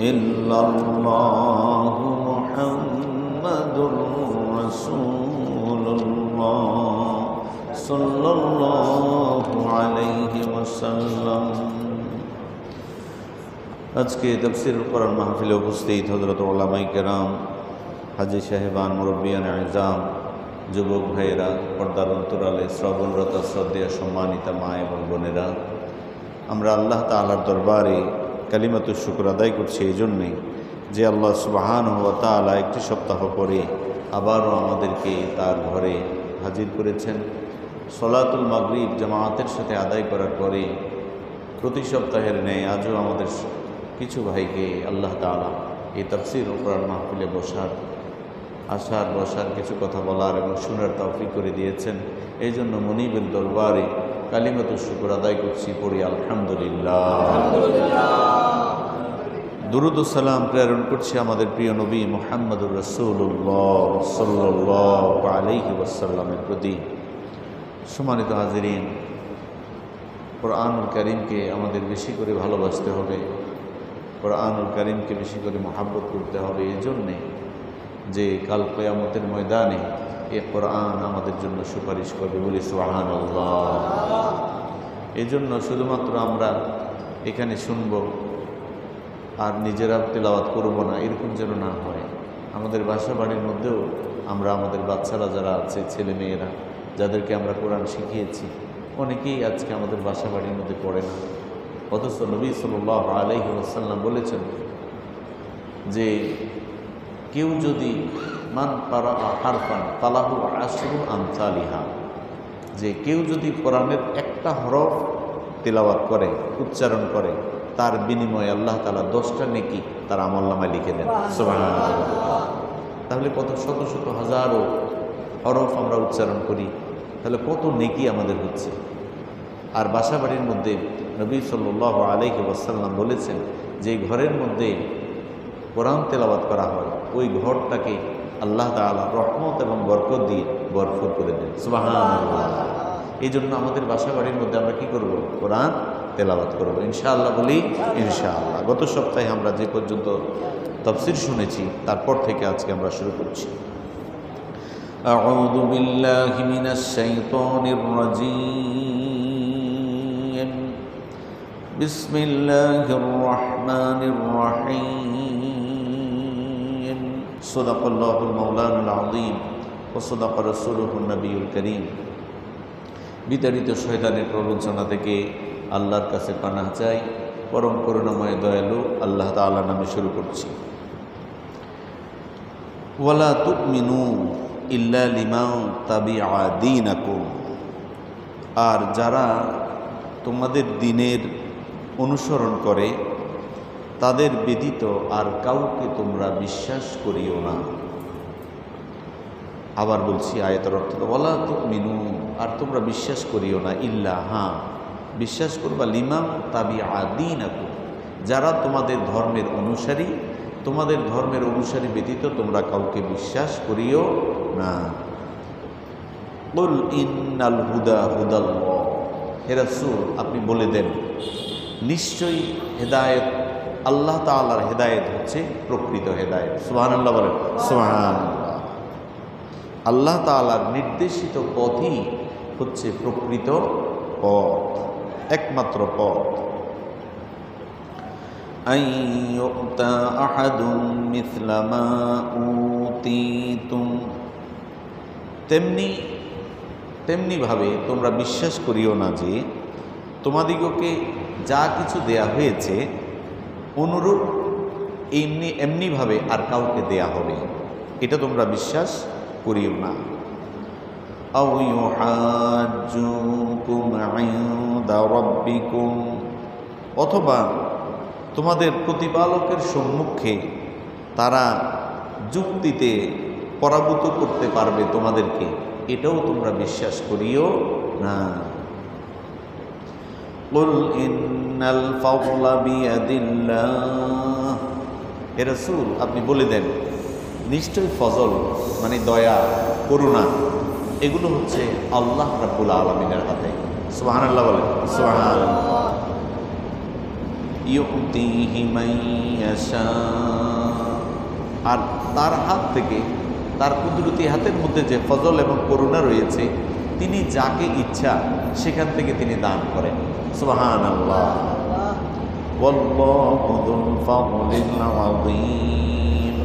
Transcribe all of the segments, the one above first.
ইল্লাল্লাহু মুহাম্মাদুর রাসূলুল্লাহ সাল্লাল্লাহু আলাইহি ওয়াসাল্লাম। আজকে তাফসীরুল কোরআন মাহফিলে উপস্থিত হযরত উলামায়ে কেরাম, হাজী সাহেবান, মুরব্বিয়ান ইজাম, যুবক ভাইয়েরা, পর্দার অন্তরালে শ্রবণরত শ্রদ্ধেয় সম্মানিতা মা এবং বোনেরা, আমরা আল্লাহ তাআলার দরবারে কালিমাতুশ শুকর আদায় করছি এই জন্যে যে আল্লাহ সুবহানাহু ওয়া তাআলা একটি সপ্তাহ পরে আবারও আমাদেরকে তার ঘরে হাজির করেছেন। সলাতুল মাগরিব জামাআতের সাথে আদায় করার পরে প্রতি সপ্তাহের ন্যায় আজও আমাদের কিছু ভাইকে আল্লাহ তাআলা এই তাফসীরুল কোরআন মাহফিলে বসার কিছু কথা বলার এবং শোনার তৌফিক করে দিয়েছেন। এই জন্য মনিবের দরবারে কালিমাতুশ শুকর আদায় করছি, পড়ি আলহামদুলিল্লাহ। দুরূদ ও সালাম প্রেরণ করছি আমাদের প্রিয় নবী মুহাম্মদুর রাসূলুল্লাহ সাল্লাল্লাহু আলাইহি ওয়াসাল্লামের প্রতি। সম্মানিত হাজিরিন, কোরআনুল কারীমকে আমাদের বেশি করে ভালোবাসতে হবে, কোরআনুল কারীমকে বেশি করে মহব্বত করতে হবে। এই জন্যে যে কাল কিয়ামতের ময়দানে এ কোরআন আমাদের জন্য সুপারিশ করবে, বলি সুবহানাল্লাহ। এই জন্য শুধুমাত্র আমরা এখানে শুনব আর নিজেরা তেলাওয়াত করব না, এরকম যেন না হয়। আমাদের বাসা বাড়ির মধ্যেও আমরা আমাদের বাচ্চারা যারা আছে, ছেলে মেয়েরা যাদেরকে আমরা কোরআন শিখিয়েছি, অনেকেই আজকে আমাদের বাসা বাড়ির মধ্যে পড়ে না। অথচ নবী সাল্লাল্লাহু আলাইহি ওয়াসাল্লাম বলেছেন যে কেউ যদি মান পারা হারফান ফালাহু আশরু আমসালিহা, যে কেউ যদি কোরআনের একটা হরফ তেলাওয়াত করে, উচ্চারণ করে, তার বিনিময়ে আল্লাহ তাআলা 10টা নেকি তার আমলনামায় লিখে দেন। সুবহানাল্লাহ। তাহলে কত শত শত হাজারো হরফ আমরা উচ্চারণ করি, তাহলে কত নেকি আমাদের হচ্ছে। আর বাসা বাড়ির মধ্যে নবী সাল্লাল্লাহু আলাইহি ওয়াসাল্লাম বলেছেন যে ঘরের মধ্যে কোরআন তেলাওয়াত করা হয়, ওই ঘরটাকে আল্লাহ তাআলা রহমত এবং বরকত দিয়ে ভরপুর করে দেন। সুবহানাল্লাহ। এই জন্য আমাদের বাসা বাড়ির মধ্যে আমরা কি করব? কোরআন তেলাওয়াত করব ইনশাআল্লাহ, বলি ইনশাআল্লাহ। গত সপ্তাহে আমরা যে পর্যন্ত তাফসীর শুনেছি তারপর থেকে আজকে আমরা শুরু করছি। আউযু বিল্লাহি মিনাশ শাইতানির রাজীম। বিসমিল্লাহির রহমানির রহিম। সাদাকাল্লাহুল মাওলানাল আযীম ওয়া সাদাকা রাসূলুহুন নবিয়ুল কারীম। বিতাড়িত শয়তানের প্রবঞ্চনা থেকে আল্লাহর কাছে পানাহ চাই। পরম করুণাময় দয়ালু আল্লাহ তাআলার নামে শুরু করছি। ওয়ালা তুমিনু ইল্লা লিমান তাবিআ দীনাকুম। আর যারা তোমাদের দ্বীনের অনুসরণ করে তাদের ব্যতীত আর কাউকে তোমরা বিশ্বাস করিও না। আবার বলছি আয়াতের অর্থ, ওয়ালা তুমিনু, আর তোমরা বিশ্বাস করিও না, ইল্লা, হ্যাঁ বিশ্বাস করবা, লিমান তাবিআ দীনাকুম, যারা তোমাদের ধর্মের অনুসারী, তোমাদের ধর্মের অনুসারী ব্যতীত তোমরা কাউকে বিশ্বাস করিও না। কুল ইন্নাল হুদা হুদাল্লাহ। হে রাসূল, আপনি বলে দেন নিশ্চয়ই হেদায়েত, আল্লাহ তাআলার হেদায়েত হচ্ছে প্রকৃত হেদায়েত। সুবহানাল্লাহ বলেন। সুবহানাল্লাহ। আল্লাহ তাআলার নির্দেশিত পথই হচ্ছে প্রকৃত পথ, একমাত্র পথ। আইয়ুতা আহাদুম মিছলা মা উতিতুম। তেমনিভাবে তোমরা বিশ্বাস করিও না যে তোমাদিগকে যা কিছু দেয়া হয়েছে অনুরূপ এমনিভাবে আর কাউকে দেয়া হবে, এটা তোমরা বিশ্বাস করিও না। আও ইউহাজ্জুকুম ইনদা রাব্বিকুম, অথবা তোমাদের প্রতিপালকের সম্মুখে তারা যুক্তিতে পরাভূত করতে পারবে তোমাদেরকে, এটাও তোমরা বিশ্বাস করিও না। কুল ইন্নাল ফাদলা বিয়াদিল্লাহ। হে রাসূল, আপনি বলে দেন নিশ্চয়ই ফজল মানে দয়া, করুণা, এগুলো হচ্ছে আল্লাহ রাব্বুল আলামিনের হাতে। সুবহানাল্লাহ বলেন। সুবহানাল্লাহ। ইউতিহি মান ইয়াশা, আর তার হাত থেকে, তার কুদরতি হাতের মধ্যে যে ফজল এবং করুণা রয়েছে, তিনি যাকে ইচ্ছা সেখান থেকে তিনি দান করেন। সুবহানাল্লাহ। ওয়াল্লাহু যুল ফাদলিল আযীম।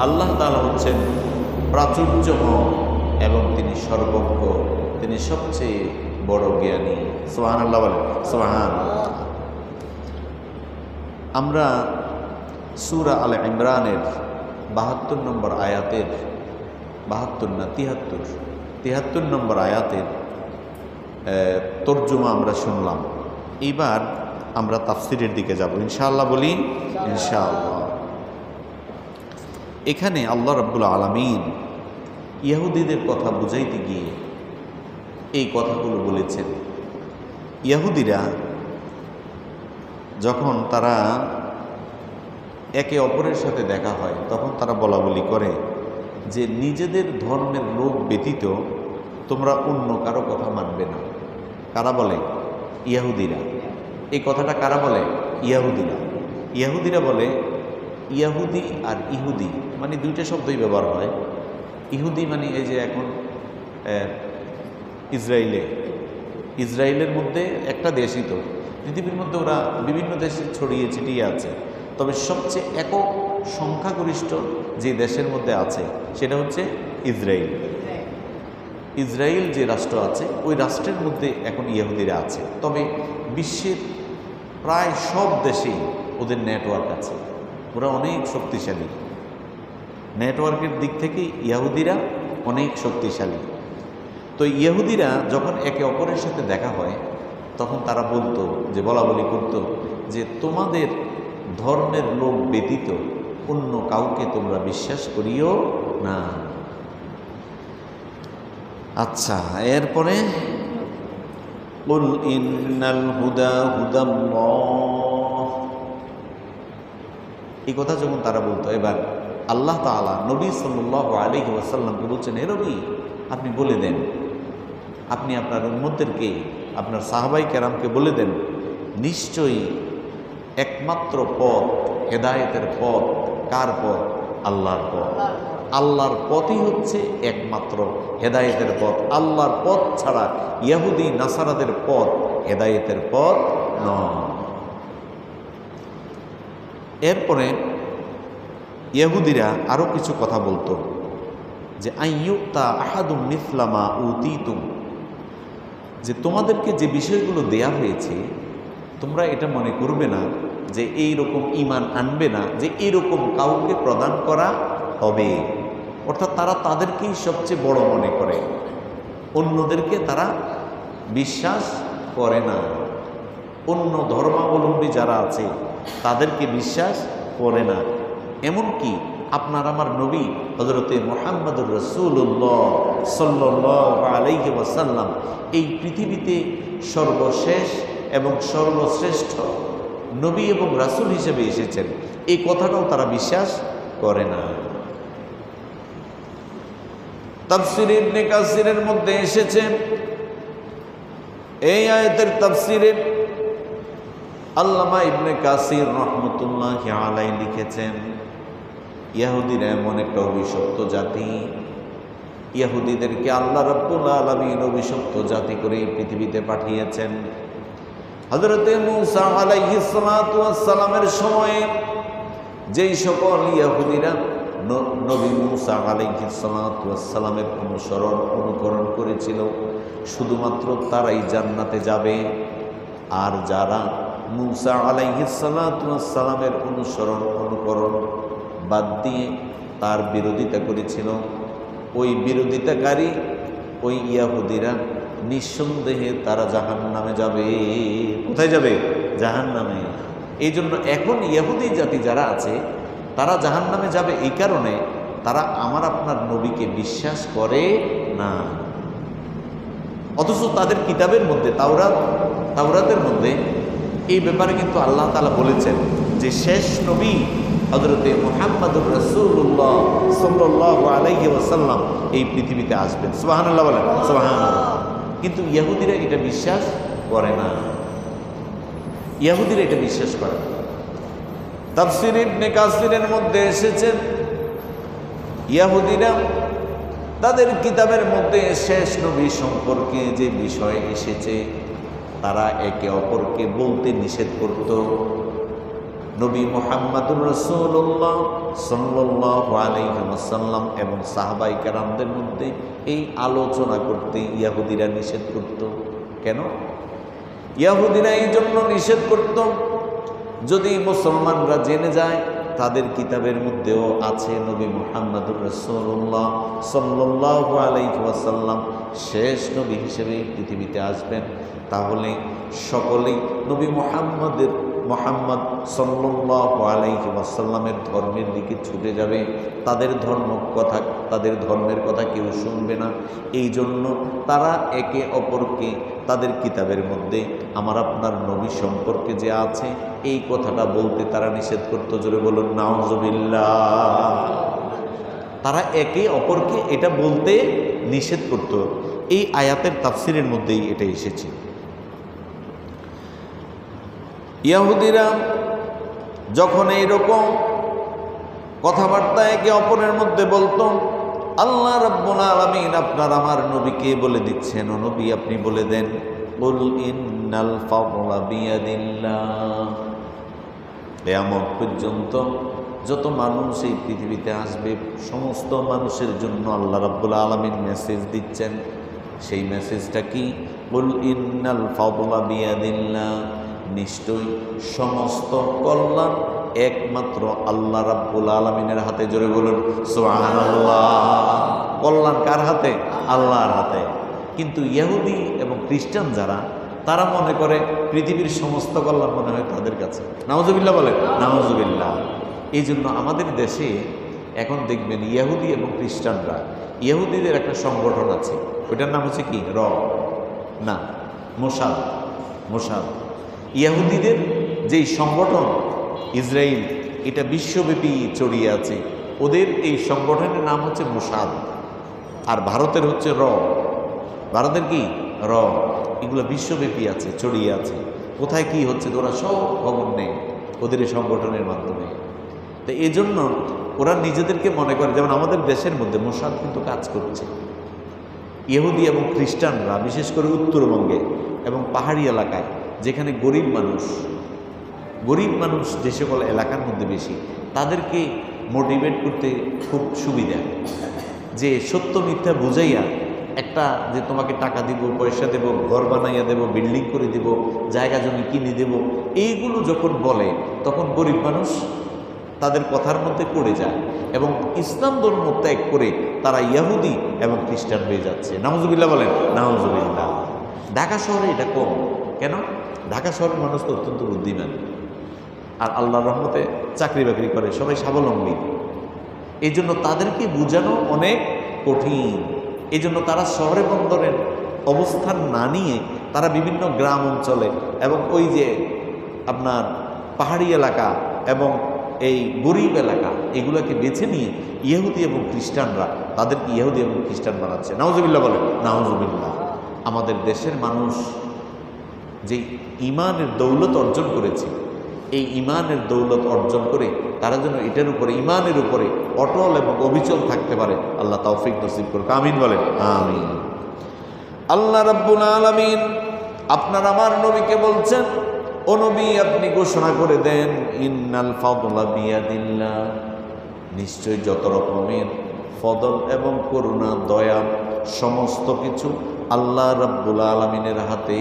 আল্লাহ তাআলা হচ্ছেন প্রাচুর্যময় এবং তিনি সর্বজ্ঞ, তিনি সবচেয়ে বড় জ্ঞানী। সুবহানাল্লাহ বলেন। সুবহানাল্লাহ। আমরা সূরা আলে ইমরানের 72 নম্বর আয়াতের 72 না 73 নম্বর আয়াতের তর্জমা আমরা শুনলাম। এইবার আমরা তাফসিরের দিকে যাব ইনশাআল্লাহ। বলি ইনশাআল্লাহ। এখানে আল্লাহ রাব্বুল আলামিন ইহুদিদের কথা বুঝাইতে গিয়ে এই কথাগুলো বলেছেন। ইহুদিরা যখন তারা একে অপরের সাথে দেখা হয় তখন তারা বলা বলি করে যে নিজেদের ধর্মের লোক ব্যতীত তোমরা অন্য কারো কথা মানবে না। কারা বলে? ইহুদিরা। এই কথাটা কারা বলে? ইহুদিরা। ইহুদিরা বলে, ইহুদি আর ইহুদি মানে দুইটা শব্দই ব্যবহার হয়। ইহুদি মানে এই যে এখন ইসরায়েলের মধ্যে একটা দেশই তো, পৃথিবীর মধ্যে ওরা বিভিন্ন দেশে ছড়িয়ে ছিটিয়ে আছে, তবে সবচেয়ে একক সংখ্যাগরিষ্ঠ যে দেশের মধ্যে আছে সেটা হচ্ছে ইসরায়েল। ইসরায়েল যে রাষ্ট্র আছে ওই রাষ্ট্রের মধ্যে এখন ইহুদিরা আছে। তবে বিশ্বের প্রায় সব দেশেই ওদের নেটওয়ার্ক আছে, ওরা অনেক শক্তিশালী। নেটওয়ার্কের দিক থেকে ইহুদিরা অনেক শক্তিশালী। তো ইহুদিরা যখন একে অপরের সাথে দেখা হয় তখন তারা বলতো, যে বলা বলি করতো যে তোমাদের ধর্মের লোক ব্যতীত অন্য কাউকে তোমরা বিশ্বাস করিও না। আচ্ছা, এরপরে কুল ইন্নাল হুদা হুদাল্লাহ, এই কথা যখন তারা বলতো, এবার আল্লাহ তাআলা নবী সাল্লাল্লাহু আলাইহি ওয়াসাল্লামকে বলছেন, হে নবী আপনি বলে দেন, আপনি আপনার উম্মতদেরকে, আপনার সাহাবাই কেরামকে বলে দেন, নিশ্চয়ই একমাত্র পথ, হেদায়েতের পথ কার পথ? আল্লাহর পথ। আল্লাহর পথই হচ্ছে একমাত্র হেদায়েতের পথ। আল্লাহর পথ ছাড়া ইহুদি নাসারাদের পথ হেদায়েতের পথ নয়। এরপরে ইহুদিরা আরও কিছু কথা বলতো যে আইয়ুতা আহাদুম মিসলামা উতিতুম, যে তোমাদেরকে যে বিষয়গুলো দেয়া হয়েছে তোমরা এটা মনে করবে না যে এই রকম ঈমান আনবে না যে এরকম কাউকে প্রদান করা হবে। অর্থাৎ তারা তাদেরকেই সবচেয়ে বড় মনে করে, অন্যদেরকে তারা বিশ্বাস করে না। অন্য ধর্মাবলম্বী যারা আছে তাদেরকে বিশ্বাস করে না। এমনকি আপনার আমার নবী হযরতে মুহাম্মদুর রাসূলুল্লাহ সাল্লাল্লাহু আলাইহি ওয়াসাল্লাম এই পৃথিবীতে সর্বশেষ এবং সর্বশ্রেষ্ঠ নবী এবং রাসূল হিসেবে এসেছেন, এই কথাটাও তারা বিশ্বাস করে না। তাফসীর ইবনে কাসিরের মধ্যে এসেছে, এই আয়াতের তাফসীরে আল্লামা ইবনে কাসির রহমতুল্লাহি আলাইহি লিখেছেন, ইহুদিরা এমন একটা অভিশপ্ত জাতি, ইহুদিদেরকে আল্লাহ রাব্বুল আলামিন অভিশপ্ত জাতি করে পৃথিবীতে পাঠিয়েছেন। হযরতে মূসা আলাইহিস সালাতু ওয়াস সালামের সময়ে যেই সকল ইহুদিরা নবী মূসা আলাইহিস সালাতু ওয়াস সালামের অনুকরণ করেছিল, শুধুমাত্র তারাই জান্নাতে যাবে। আর যারা মূসা আলাইহিস সালাতু ওয়াস সালামের অনুকরণ বাদ দিয়ে তার বিরোধিতা করেছিল, ওই বিরোধিতাকারী ওই ইহুদিরা নিঃসন্দেহে তারা জাহান্নামে যাবে। কোথায় যাবে? জাহান্নামে। এই জন্য এখন ইহুদি জাতি যারা আছে তারা জাহান্নামে যাবে এই কারণে তারা আমার আপনার নবীকে বিশ্বাস করে না। অথচ তাদের কিতাবের মধ্যে তাওরাতের মধ্যে এই ব্যাপারে কিন্তু আল্লাহ তাআলা বলেছেন যে শেষ নবী হযরতে মুহাম্মদুর রাসূলুল্লাহ সাল্লাল্লাহু আলাইহি ওয়াসাল্লাম এই পৃথিবীতে আসবেন। সুবহানাল্লাহ বলেন। সুবহানাল্লাহ। কিন্তু ইহুদিরা এটা বিশ্বাস করে না, ইহুদিরা এটা বিশ্বাস করে না। তাফসীর ইবনে কাসিরের মধ্যে এসেছে, ইহুদিরা তাদের কিতাবের মধ্যে শেষ নবী সম্পর্কে যে বিষয় এসেছে তারা একে অপরকে বলতে নিষেধ করত। নবী মুহাম্মদুর রাসূলুল্লাহ সাল্লাল্লাহু আলাইহি ওয়াসাল্লাম এবং সাহাবায়ে কেরামদের মধ্যে এই আলোচনা করতে ইহুদিরা নিষেধ করত। কেন? ইহুদিরা এই জন্য নিষেধ করত, যদি মুসলমানরা জেনে যায় তাদের কিতাবের মধ্যেও আছে নবী মুহাম্মদুর রাসূলুল্লাহ সাল্লাল্লাহু আলাইহি ওয়াসাল্লাম শেষ নবী হিসেবে পৃথিবীতে আসবেন, তাহলে সকলেই নবী মুহাম্মদ সাল্লাল্লাহু আলাইহি ওয়াসাল্লামের ধর্মের দিকে ছুটে যাবে, তাদের ধর্মের কথা কেউ শুনবে না। এই জন্য তারা একে অপরকে তাদের কিতাবের মধ্যে আমার আপনার নবী সম্পর্কে যে আছে এই কথাটা বলতে তারা নিষেধ করত। জোরে বলুন নাউজুবিল্লাহ। তারা একে অপরকে এটা বলতে নিষেধ করত। এই আয়াতের তাফসীরের মধ্যেই এটা এসেছে। ইহুদিরা যখন এইরকম কথাবার্তা একে অপরের মধ্যে বলতো, আল্লাহ রাব্বুল আলামিন আপনার আমার নবীকে বলে দিচ্ছেন, ও নবী আপনি বলে দেন, কুল ইন্নাল ফাদলা বিয়াদিল্লাহ। কিয়ামত পর্যন্ত যত মানুষ এই পৃথিবীতে আসবে সমস্ত মানুষের জন্য আল্লাহ রাব্বুল আলামিন মেসেজ দিচ্ছেন। সেই মেসেজটা কি? কুল ইন্নাল ফাদলা বিয়াদিল্লাহ, নিশ্চয়ই সমস্ত কল্যাণ একমাত্র আল্লাহ রাব্বুল আলামিনের হাতে। জোরে বলুন সুবহানাল্লাহ। কল্যাণ কার হাতে? আল্লাহর হাতে। কিন্তু ইহুদি এবং খ্রিস্টান যারা, তারা মনে করে পৃথিবীর সমস্ত কল্যাণ মনে হয় তাদের কাছে। নাউজুবিল্লাহ বলেন, নাউজুবিল্লাহ। এই জন্য আমাদের দেশে এখন দেখবেন ইহুদি এবং খ্রিস্টানরা, ইহুদিদের একটা সংগঠন আছে, ওইটার নাম হচ্ছে কি? মোসাদ। ইহুদিদের যেই সংগঠন ইসরায়েল, এটা বিশ্বব্যাপী ছড়িয়ে আছে। ওদের এই সংগঠনের নাম হচ্ছে মোসাদ। আর ভারতের হচ্ছে ভারতের কি? এগুলো বিশ্বব্যাপী আছে, ছড়িয়ে আছে। কোথায় কি হচ্ছে ওরা সব খবর নেই ওদের এই সংগঠনের মাধ্যমে। তো এই জন্য ওরা নিজেদেরকে মনে করে, যেমন আমাদের দেশের মধ্যে মোসাদ কিন্তু কাজ করছে। ইহুদি এবং খ্রিস্টানরা বিশেষ করে উত্তরবঙ্গে এবং পাহাড়ি এলাকায়, যেখানে গরিব মানুষ যে সকল এলাকার মধ্যে বেশি, তাদেরকে মোটিভেট করতে খুব সুবিধা, যে সত্য মিথ্যা বুঝাইয়া একটা, যে তোমাকে টাকা দিব, পয়সা দেব, ঘর বানাইয়া দেব, বিল্ডিং করে দেব, জায়গা জমি কিনে দেব, এইগুলো যখন বলে তখন গরিব মানুষ তাদের কথার মধ্যে পড়ে যায় এবং ইসলাম ধর্ম ত্যাগ করে তারা ইহুদি এবং খ্রিস্টান হয়ে যাচ্ছে। নাউজুবিল্লাহ বলেন, নাউজুবিল্লাহ। ঢাকা শহরে এটা কম। কেন? ঢাকা শহরের মানুষ তো অত্যন্ত বুদ্ধিমান, আর আল্লাহর রহমতে চাকরি বাকরি করে, সবাই স্বাবলম্বী। এই জন্য তাদেরকে বোঝানো অনেক কঠিন। এই জন্য তারা শহরে বন্দরের অবস্থান না নিয়ে তারা বিভিন্ন গ্রাম অঞ্চলে এবং ওই যে আপনার পাহাড়ি এলাকা এবং এই গরিব এলাকা, এগুলোকে বেছে নিয়ে ইহুদি এবং খ্রিস্টানরা তাদেরকে ইহুদি এবং খ্রিস্টান বানাচ্ছে। নাউজুবিল্লাহ বলেন, নাউজুবিল্লাহ। আমাদের দেশের মানুষ যে ইমানের দৌলত অর্জন করেছে, এই ইমানের দৌলত অর্জন করে তারা যেন এটার উপরে, ইমানের উপরে অটল এবং অবিচল থাকতে পারে। আল্লাহ তৌফিক নসিব করুক। আমিন বলেন, আমিন। আল্লাহ রাব্বুল আলামিন আপনার আমার নবীকে বলছেন, ও নবী আপনি ঘোষণা করে দেন, ইন্নাল ফাদলা বিয়াদিল্লাহ, নিশ্চয় যত রকমের ফদল এবং করুণা, দয়া, সমস্ত কিছু আল্লাহ রাব্বুল আলামিনের হাতে।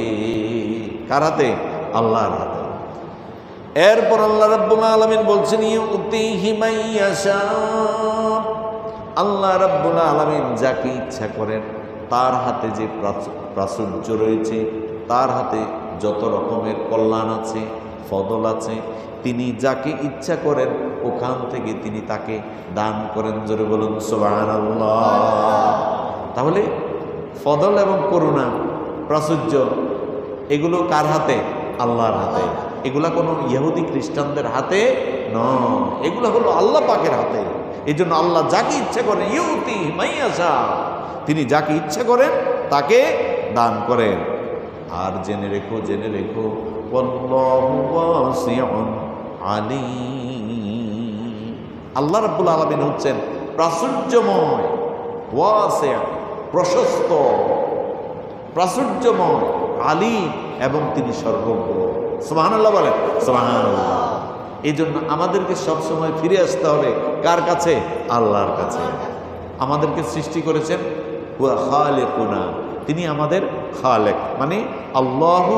কার হাতে? আল্লাহর হাতে। এরপর আল্লাহ রাব্বুল আলামিন বলছেন, ইউতিহি মাইয়াশা, আল্লাহ রাব্বুল আলামিন যাকে ইচ্ছা করেন তার হাতে যে প্রাচুর্য রয়েছে, তার হাতে যত রকমের কল্যাণ আছে, ফদল আছে, তিনি যাকে ইচ্ছা করেন ওখান থেকে তিনি তাকে দান করেন। জোরে বলুন সুবহানাল্লাহ। তাহলে ফদল এবং করুণা, প্রাচুর্য, এগুলো কার হাতে? আল্লাহর হাতে। এগুলা কোনো ইহুদি খ্রিস্টানদের হাতে নয়, এগুলো হলো আল্লাহ পাকের হাতে। এই জন্য আল্লাহ যাকে ইচ্ছা করেন, ইউতি মাইয়াশা, তিনি যাকে ইচ্ছা করেন তাকে দান করেন। আর জেনে রেখো, আল্লাহু ওয়াসিউন আলীম, আল্লাহ রাব্বুল আলামিন হচ্ছেন প্রাচুর্যময়, ওয়াসি', প্রশস্ত, প্রাচুর্যময়, আলী, এবং তিনি সর্বজ্ঞ। সুবহানাল্লাহ বলেন, সুবহানাল্লাহ। এই জন্য আমাদেরকে সবসময় ফিরে আসতে হবে কার কাছে? আল্লাহর কাছে। আমাদেরকে সৃষ্টি করেছেন হুয়া খালিকুনা, তিনি আমাদের খালেক, মানে আল্লাহু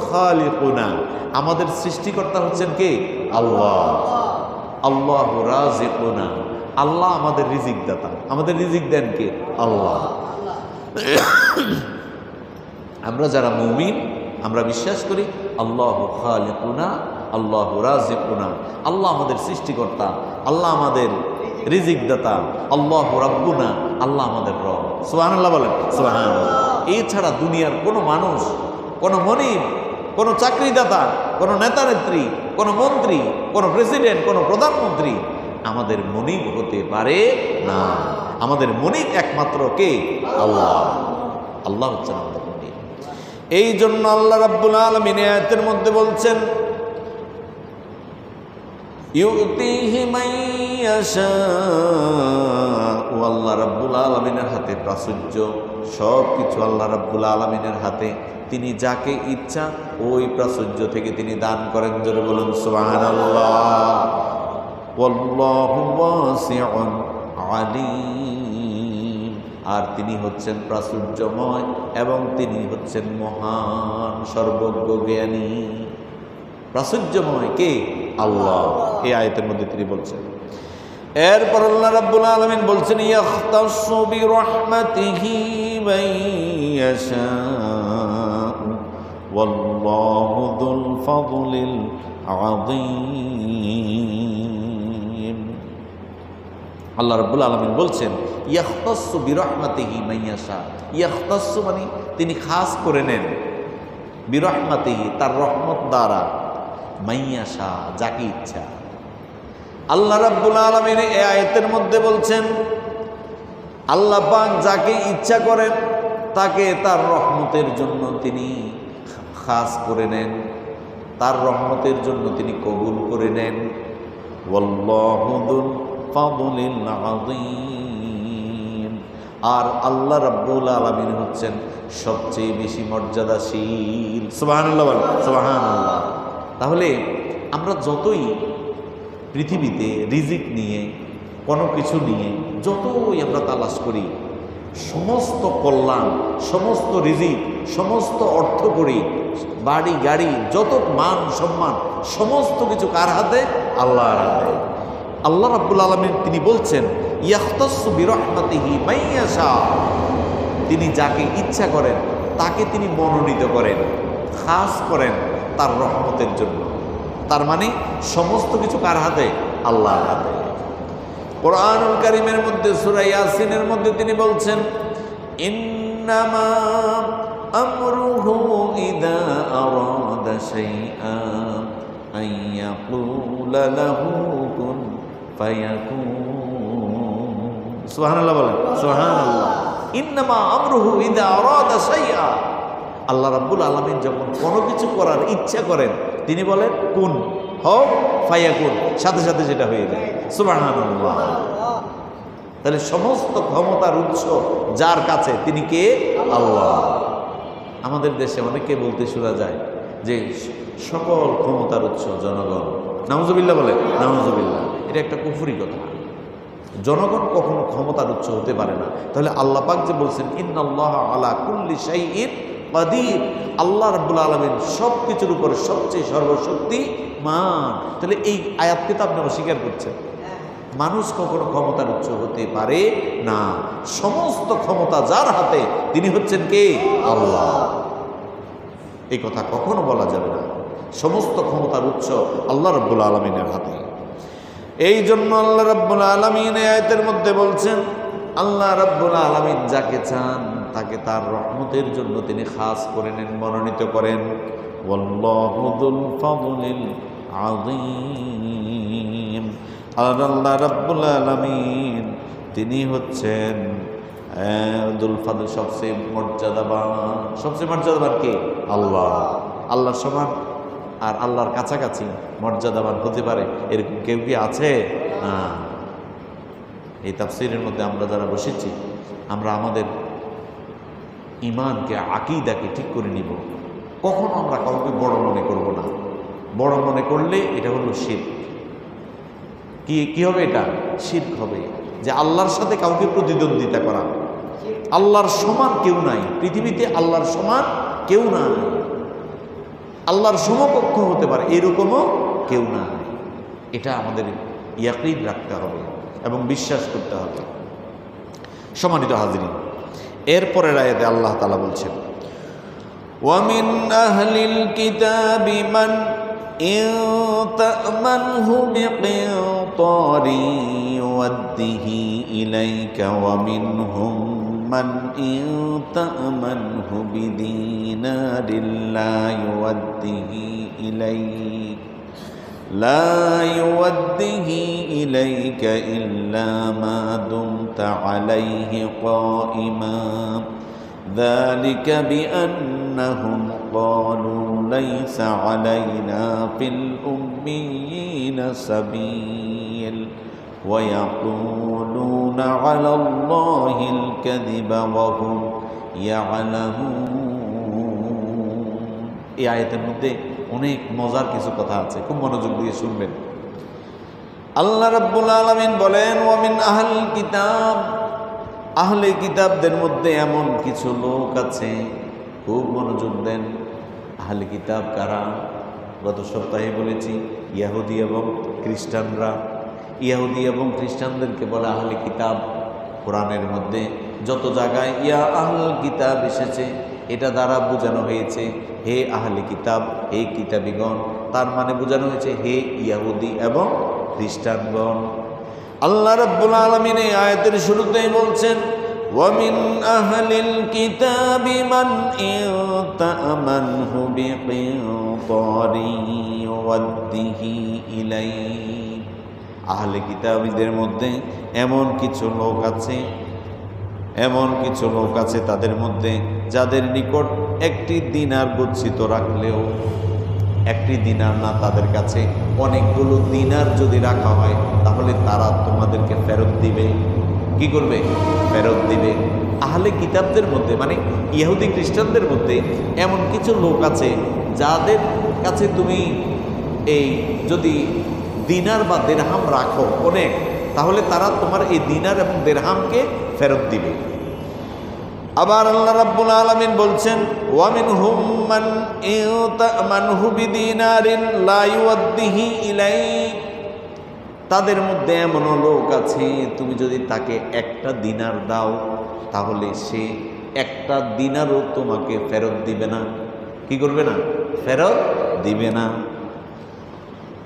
খালিকুনা, আমাদের সৃষ্টিকর্তা হচ্ছেন কে? আল্লাহ। আল্লাহু রাজিকুনা, আল্লাহ আমাদের রিজিক দাতা, আমাদের রিজিক দেন কে? আল্লাহ। আমরা যারা মুমিন, আমরা বিশ্বাস করি আল্লাহু খালিকুনা, আল্লাহু রাজিকুনা, আল্লাহ আমাদের সৃষ্টিকর্তা, আল্লাহ আমাদের রিজিক দাতা, আল্লাহু রাব্বুনা, আল্লাহ আমাদের রব। সুবহানাল্লাহ বলেন, সুবহানাল্লাহ। এছাড়া দুনিয়ার কোনো মানুষ, কোনো মনিব, কোনো চাকরিদাতা, কোনো নেতা নেত্রী, কোনো মন্ত্রী, কোনো প্রেসিডেন্ট, কোনো প্রধানমন্ত্রী আমাদের মনিব হতে পারে না। আমাদের মনিব একমাত্র কে? আল্লাহ। আল্লাহ হচ্ছেন আমাদের মনিব। এই জন্য আল্লাহ রাব্বুল আলামিন আয়াতের মধ্যে বলছেন ইউতিহি মান ইয়াশা, আল্লাহ রাব্বুল আলামিনের হাতে প্রাচুর্য, সব কিছু আল্লাহ রাব্বুল আলামিনের হাতে। তিনি যাকে ইচ্ছা ওই প্রাচুর্য থেকে তিনি দান করেন। জোরে বলুন সুবহানাল্লাহ। ওয়াল্লাহু ওয়াসিউন আলীম, আর তিনি হচ্ছেন প্রাচুর্যময় এবং তিনি হচ্ছেন মহান, সর্বজ্ঞ, জ্ঞানী। প্রাচুর্যময় কে? আল্লাহ। এই আয়াতের মধ্যে তিনি বলছেন। এরপর আল্লাহ রাব্বুল আলামিন বলছেন ইয়াখতাসু বিরহমাতিহি মান ইয়াশা ওয়াল্লাহু যুল ফাদলিল আযীম। আল্লাহ রাব্বুল আলামিন বলছেন ইয়াখতাসু বিরহমাতিহি মান ইয়াশা। ইয়াখতাসু মানে তিনি খাস করে নেন, বিরহমাতিহি তার রহমত দ্বারা, মান ইয়াশা যাকে ইচ্ছা। আল্লাহ রাব্বুল আলামিন এই আয়াতের মধ্যে বলছেন আল্লাহ পাক যাকে ইচ্ছা করেন তাকে তার রহমতের জন্য তিনি খাস করে নেন, তার রহমতের জন্য তিনি কবুল করে নেন। ওয়াল্লাহু যুল ফাদলিল আযীম, আর আল্লাহ রাব্বুল আলামিন হচ্ছেন সবচেয়ে বেশি মর্যাদাশীল। সুবহানাল্লাহ বলেন, সুবহানাল্লাহ। তাহলে আমরা যতই পৃথিবীতে রিজিক নিয়ে, কোনো কিছু নিয়ে যতই আমরা তালাশ করি, সমস্ত কল্যাণ, সমস্ত রিজিক, সমস্ত অর্থ করি, বাড়ি গাড়ি, যত মান সম্মান, সমস্ত কিছু কার হাতে? আল্লাহর হাতে। আল্লাহ রাব্বুল আলামিন তিনি বলছেন ইয়াখতাসু বিরহমাতিহি মান ইয়াশা, তিনি যাকে ইচ্ছা করেন তাকে তিনি মনোনীত করেন, খাস করেন তার রহমতের জন্য। তার মানে সমস্ত কিছু কার হাতে? আল্লাহর হাতে। কোরআনুল কারীমের মধ্যে সূরা ইয়াসিনের মধ্যে তিনি বলছেন ইন্নামা আমরুহু ইযা আরাদা শাইআন আইয়াকুলা লাহু কুন ফায়াকুন। সুবহানাল্লাহ বলেন, সুবহানাল্লাহ। ইন্নামা আমরুহু ইযা আরাদা শাইআন, আল্লাহ রাব্বুল আলামিন যখন কোনো কিছু করার ইচ্ছা করেন তিনি বলেন কুন, হও, ফায়াকুন, সাথে সাথে যেটা হয়ে যায়। সুবহানাল্লাহ। তাহলে সমস্ত ক্ষমতার উৎস যার কাছে তিনি কে? আল্লাহ। আমাদের দেশে অনেকে বলতে শোনা যায় যে সকল ক্ষমতার উৎস জনগণ। নাউজুবিল্লাহ বলে, নাউজুবিল্লাহ। এটা একটা কুফরি কথা। জনগণ কখনো ক্ষমতার উৎস হতে পারে না। তাহলে আল্লাহ পাক যে বলছেন ইন্নাল্লাহা আলা কুল্লি শাইইন কাদির, আল্লাহ রাব্বুল আলামিন সব কিছুর উপরে সবচেয়ে সর্বশক্তিমান। তাহলে এই আয়াতকে তো আপনি অস্বীকার করছেন। মানুষ কখনো ক্ষমতার উৎস হতে পারে না। সমস্ত ক্ষমতা যার হাতে তিনি হচ্ছেন কে? আল্লাহ। এই কথা কখনো বলা যাবে না। সমস্ত ক্ষমতার উৎস আল্লাহ রাব্বুল আলামিনের হাতে। এই জন্য আল্লাহ রাব্বুল আলামিন এই আয়াতের মধ্যে বলছেন আল্লাহ রাব্বুল আলামিন যাকে চান তাকে তার রহমতের জন্য তিনি খাস করে নেন, মনোনীত করেন। ওয়াল্লাহু যুল ফাদলিল আযীম, আল্লাহ রাব্বুল আলামিন তিনি হচ্ছেন দুল ফাদল, সবচেয়ে মর্যাদাবান। সবচেয়ে মর্যাদাবান কে? আল্লাহ। আল্লাহর সমান আর আল্লাহর কাছাকাছি মর্যাদাবান হতে পারে এরকম কেউ কি আছে? না। এই তাফসীরের মধ্যে আমরা যারা বসেছি, আমরা আমাদের ঈমানকে, আকীদাকে ঠিক করে নিব। কখনো আমরা কাউকে বড় মনে করব না। বড় মনে করলে এটা হলো শিরক। কি হবে? এটা শিরক হবে। যে আল্লাহর সাথে কাউকে প্রতিদ্বন্দ্বিতা করা। আল্লাহর সমান কেউ নাই পৃথিবীতে, আল্লাহর সমান কেউ নাই। আল্লাহর সমকক্ষ হতে পারে এরকমও কেউ নাই। এটা আমাদের ইয়াকিন রাখতে হবে এবং বিশ্বাস করতে হবে। সম্মানিত হাজিরিন, এরপরের আয়াতে আল্লাহ তাআলা বলছেন, ওয়ামিন আহলিল কিতাবি মান ইন তা'মানহু বিকিনতারি ইউদ্দিহি ইলাইকা ওয়া মিনহুম মান ইন তা'মানহু বিদিনারিন লা ইউদ্দিহি ইলাইকা لا يوده إليك إلا ما دمت عليه قائما ذلك بأنهم قالوا ليس علينا في الأميين سبيل ويقولون على الله الكذب وهم يعلمون। এই আয়াতের মধ্যে অনেক মজার কিছু কথা আছে, খুব মনোযোগ দিয়ে শুনবেন। আল্লাহ রাব্বুল আলামিন বলেন, ওয়ামিন আহলিল কিতাব, আহলে কিতাবদের মধ্যে এমন কিছু লোক আছে, খুব মনোযোগ দেন। আহলে কিতাব কারা? গত সপ্তাহে বলেছি ইহুদি এবং খ্রিস্টানরা। ইহুদি এবং খ্রিস্টানদেরকে বলে আহলে কিতাব। কোরআনের মধ্যে যত জায়গায় ইয়া আহলুল কিতাব এসেছে, এটা দ্বারা বোঝানো হয়েছে হে আহলে কিতাব, হে কিতাবীগণ। তার মানে বোঝানো হয়েছে হে ইহুদি এবং খ্রিস্টানগণ। আল্লাহ রাব্বুল আলামিন এই আয়াতের শুরুতেই বলছেন, ওয়ামিন আহলিল কিতাবি মান ইন তা'মানহু বিকিনতারি ইউদ্দিহি ইলাইক। আহলে কিতাবীদের মধ্যে এমন কিছু লোক আছে, তাদের মধ্যে যাদের নিকট একটি দিনার গচ্ছিত রাখলেও, একটি দিনার না, তাদের কাছে অনেকগুলো দিনার যদি রাখা হয় তাহলে তারা তোমাদেরকে ফেরত দিবে। কি করবে? ফেরত দিবে। আহলে কিতাবদের মধ্যে মানে ইহুদি খ্রিস্টানদের মধ্যে এমন কিছু লোক আছে যাদের কাছে তুমি এই যদি দিনার বা দিরহাম রাখো অনেক, তাহলে তারা তোমার এই দিনার এবং দিরহামকে ফেরত দিবে। আবার আল্লাহ রাব্বুল আলামিন বলছেন, ওয়া মিনহুম মান ইন তা'মানহু বিদিনারিন লা ইউদ্দিহি ইলাইক। তাদের মধ্যে এমন লোক আছে, তুমি যদি তাকে একটা দিনার দাও তাহলে সে একটা দিনারও তোমাকে ফেরত দিবে না। কি করবে না? ফেরত দিবে না।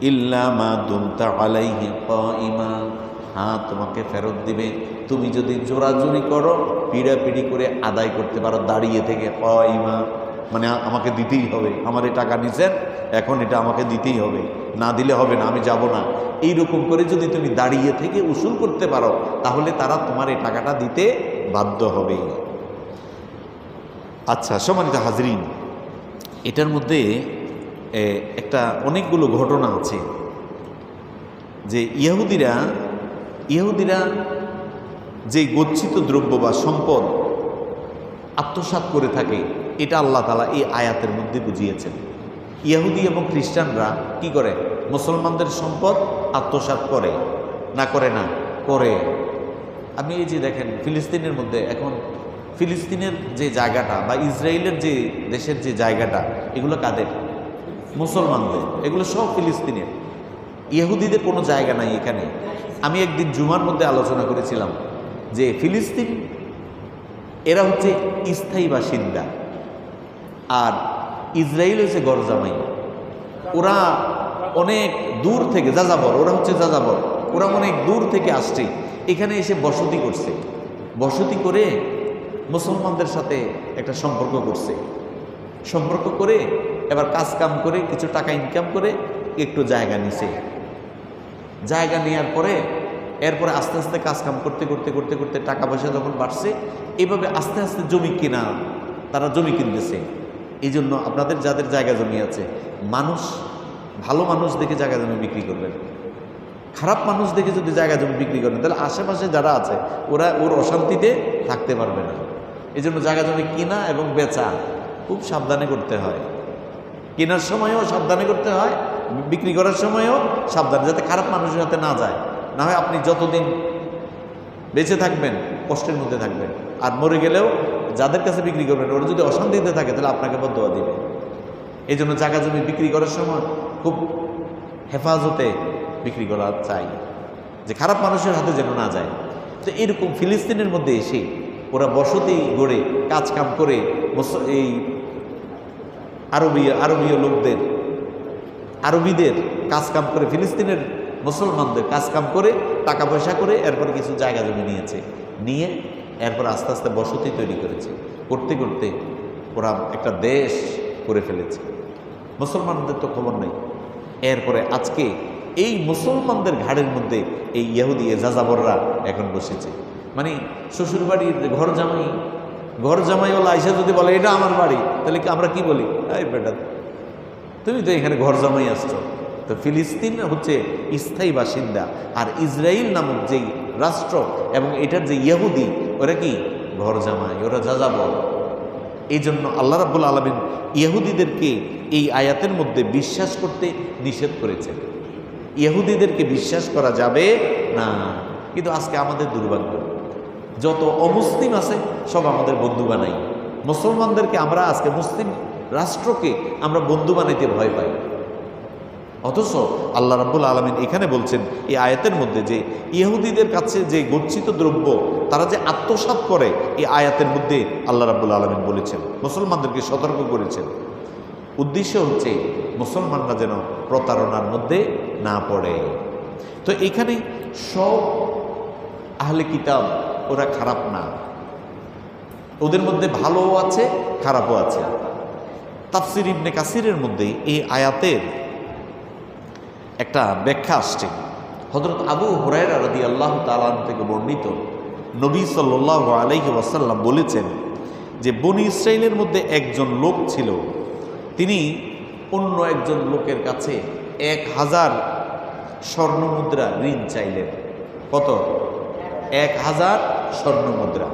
ইল্লা মা দুমতা আলাইহি কাইমা, হ্যাঁ তোমাকে ফেরত দিবে তুমি যদি জোরাজুরি করো, পিড়াপিড়ি করে আদায় করতে পারো দাঁড়িয়ে থেকে। কাইমা মানে আমাকে দিতেই হবে, আমার এই টাকা নিছেন, এখন এটা আমাকে দিতেই হবে, না দিলে হবে না, আমি যাব না। এইরকম করে যদি তুমি দাঁড়িয়ে থেকে উসুল করতে পারো তাহলে তারা তোমার এই টাকাটা দিতে বাধ্য হবে। আচ্ছা সম্মানিত হাজরিন, এটার মধ্যে একটা অনেকগুলো ঘটনা আছে যে ইহুদিরা যে গচ্ছিত দ্রব্য বা সম্পদ আত্মসাৎ করে থাকে, এটা আল্লাহ তাআলা এই আয়াতের মধ্যে বুঝিয়েছেন। ইহুদি এবং খ্রিস্টানরা কি করে? মুসলমানদের সম্পদ আত্মসাৎ করে না করে? না করে। আপনি এই যে দেখেন ফিলিস্তিনের মধ্যে এখন ফিলিস্তিনের যে জায়গাটা বা ইসরায়েলের যে দেশের যে জায়গাটা, এগুলো কাদের? মুসলমানদের। এগুলো সব ফিলিস্তিনের। ইহুদিদের কোনো জায়গা নাই এখানে। আমি একদিন জুমার মধ্যে আলোচনা করেছিলাম যে ফিলিস্তিন এরা হচ্ছে স্থায়ী বাসিন্দা আর ইসরায়েল হচ্ছে গরজামাই। ওরা অনেক দূর থেকে যাযাবর, ওরা হচ্ছে যাযাবর, ওরা অনেক দূর থেকে আসছে, এখানে এসে বসতি করছে। বসতি করে মুসলমানদের সাথে একটা সম্পর্ক করছে। সম্পর্ক করে এবার কাজ কাম করে কিছু টাকা ইনকাম করে একটু জায়গা নিছে। জায়গা নেওয়ার পরে এরপরে আস্তে আস্তে কাজ কাম করতে করতে করতে করতে টাকা পয়সা যখন বাড়ছে, এইভাবে আস্তে আস্তে জমি কেনা, তারা জমি কিনতেছে। এই জন্য আপনাদের যাদের জায়গা জমি আছে, মানুষ ভালো মানুষ দেখে জায়গা জমি বিক্রি করবেন। খারাপ মানুষ দেখে যদি জায়গা জমি বিক্রি করেন তাহলে আশেপাশে যারা আছে ওরা ওর অশান্তিতে থাকতে পারবে না। এই জন্য জায়গা জমি কিনা এবং বেচা খুব সাবধানে করতে হয়। কেনার সময়ও সাবধানে করতে হয়, বিক্রি করার সময়ও সাবধানে, যাতে খারাপ মানুষের হাতে না যায়। না হয় আপনি যতদিন বেঁচে থাকবেন কষ্টের মধ্যে থাকবেন, আর মরে গেলেও যাদের কাছে বিক্রি করবেন ওরা যদি অশান্তিতে থাকে তাহলে আপনাকে বদদোয়া দিবে। এই জন্য জায়গা জমি বিক্রি করার সময় খুব হেফাজতে বিক্রি করা চাই, যে খারাপ মানুষের হাতে যেন না যায়। তো এরকম ফিলিস্তিনের মধ্যে এসে ওরা বসতি গড়ে কাজ কাম করে এই আরবীয় লোকদের, আরবিদের কাজ কাম করে, ফিলিস্তিনের মুসলমানদের কাজ কাম করে টাকা পয়সা করে এরপর কিছু জায়গা জমি নিয়ে এরপর আস্তে আস্তে বসতি তৈরি করেছে। করতে করতে ওরা একটা দেশ করে ফেলেছে। মুসলমানদের তো খবর নেই। এরপরে আজকে এই মুসলমানদের ঘাড়ের মধ্যে এই ইহুদি যাযাবররা এখন বসেছে। মানে শ্বশুরবাড়ির ঘর জামাইওয়ালা আইসা যদি বলে এটা আমার বাড়ি, তাহলে কি আমরা কি বলি? এই বেটা তুমি তো এখানে ঘর জামাই আসছো। তো ফিলিস্তিন হচ্ছে স্থায়ী বাসিন্দা, আর ইসরায়েল নামক যেই রাষ্ট্র এবং এটার যে ইহুদি ওরা কি ঘর জামাই, ওরা যাযাবর। এই জন্য আল্লাহ রাব্বুল আলামিন ইহুদিদেরকে এই আয়াতের মধ্যে বিশ্বাস করতে নিষেধ করেছেন। ইহুদিদেরকে বিশ্বাস করা যাবে না। কিন্তু আজকে আমাদের দুর্ভাগ্য, যত অমুসলিম আছে সব আমাদের বন্ধু বানাই। মুসলমানদেরকে আমরা আজকে, মুসলিম রাষ্ট্রকে আমরা বন্ধু বানাইতে ভয় পাই। অথচ আল্লাহ রাব্বুল আলামিন এখানে বলছেন এই আয়াতের মধ্যে যে ইহুদিদের কাছে যে গচ্ছিত দ্রব্য তারা যে আত্মসাৎ করে, এই আয়াতের মধ্যে আল্লাহ রাব্বুল আলামিন বলেছেন, মুসলমানদেরকে সতর্ক করেছেন। উদ্দেশ্য হচ্ছে মুসলমানরা যেন প্রতারণার মধ্যে না পড়ে। তো এখানে সব আহলে কিতাব ওরা খারাপ না, ওদের মধ্যে ভালোও আছে খারাপও আছে। তাফসির ইবনে কাসিরের মধ্যে এই আয়াতের একটা ব্যাখ্যা আসছে। হযরত আবু হুরায়রা রাদিয়াল্লাহু তাআলা থেকে বর্ণিত, নবী সাল্লাল্লাহু আলাইহি ওয়াসাল্লাম বলেছেন যে বনী ইসরাইলের মধ্যে একজন লোক ছিল, তিনি অন্য একজন লোকের কাছে 1000 স্বর্ণমুদ্রা ঋণ চাইলেন। কত? 1000 স্বর্ণমুদ্রা।